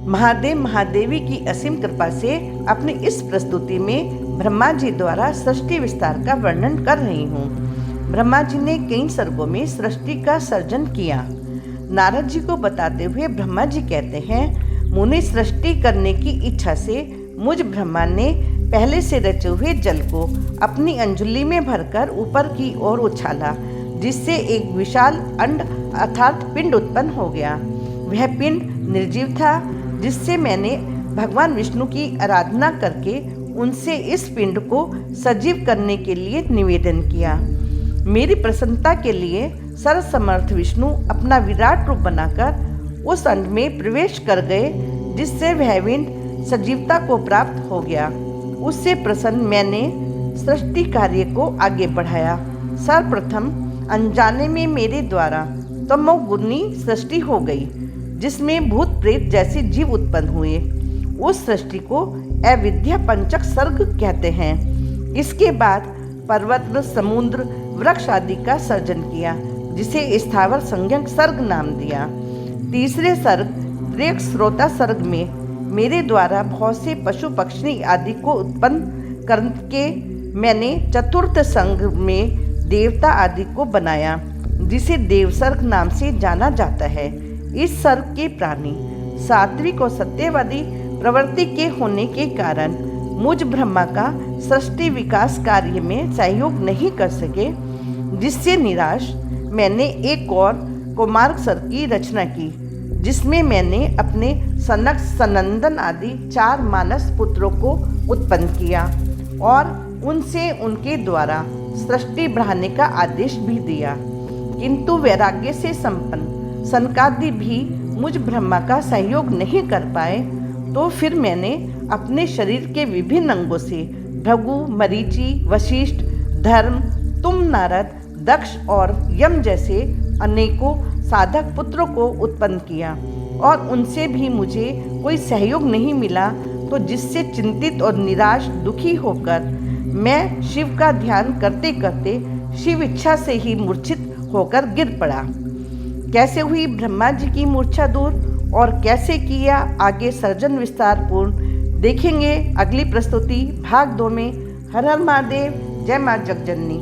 महादेव महादेवी की असीम कृपा से अपनी इस प्रस्तुति में ब्रह्मा जी द्वारा सृष्टि विस्तार का वर्णन कर रही हूँ। ब्रह्मा जी ने कई सर्गों में सृष्टि का सर्जन किया। नारद जी को बताते हुए ब्रह्मा जी कहते हैं, मुनि सृष्टि करने की इच्छा से मुझ ब्रह्मा ने पहले से रचे हुए जल को अपनी अंजलि में भरकर ऊपर की ओर उछाला, जिससे एक विशाल अंड अर्थात पिंड उत्पन्न हो गया। वह पिंड निर्जीव था, जिससे मैंने भगवान विष्णु की आराधना करके उनसे इस पिंड को सजीव करने के लिए निवेदन किया। मेरी प्रसन्नता के लिए सर्वसमर्थ विष्णु अपना विराट रूप बनाकर उस अंड में प्रवेश कर गए, जिससे वह पिंड सजीवता को प्राप्त हो गया। उससे प्रसन्न मैंने सृष्टि कार्य को आगे बढ़ाया। सर्वप्रथम अनजाने में मेरे द्वारा तमोगुनी सृष्टि हो गई, जिसमें भूत प्रेत जैसे जीव उत्पन्न हुए। उस सृष्टि को अविद्या पंचक सर्ग कहते हैं। इसके बाद पर्वत, समुद्र, वृक्ष आदि का सर्जन किया, जिसे स्थावर संज्ञक सर्ग नाम दिया। तीसरे सर्ग त्रिक श्रोता सर्ग में मेरे द्वारा बहुत से पशु पक्षी आदि को उत्पन्न करके मैंने चतुर्थ संग में देवता आदि को बनाया, जिसे देवसर्ग नाम से जाना जाता है। इस सर्ग के प्राणी सात्विक और सत्यवादी प्रवृत्ति के होने के कारण मुझ ब्रह्मा का सृष्टि विकास कार्य में सहयोग नहीं कर सके, जिससे निराश मैंने एक और कुमार सर्ग की रचना की, जिसमें मैंने अपने सनक सनंदन आदि 4 मानस पुत्रों को उत्पन्न किया और उनसे उनके द्वारा सृष्टि बढ़ाने का आदेश भी दिया। किंतु वैराग्य से संपन्न सनकादि भी मुझ ब्रह्मा का सहयोग नहीं कर पाए, तो फिर मैंने अपने शरीर के विभिन्न अंगों से भृगु, मरीचि, वशिष्ठ, धर्म, तुम, नारद, दक्ष और यम जैसे अनेकों साधक पुत्रों को उत्पन्न किया और उनसे भी मुझे कोई सहयोग नहीं मिला, तो जिससे चिंतित और निराश दुखी होकर मैं शिव का ध्यान करते करते शिव इच्छा से ही मूर्छित होकर गिर पड़ा। कैसे हुई ब्रह्मा जी की मूर्छा दूर और कैसे किया आगे सर्जन विस्तार पूर्ण, देखेंगे अगली प्रस्तुति भाग 2 में। हर हर महादेव, जय माँ जगजननी।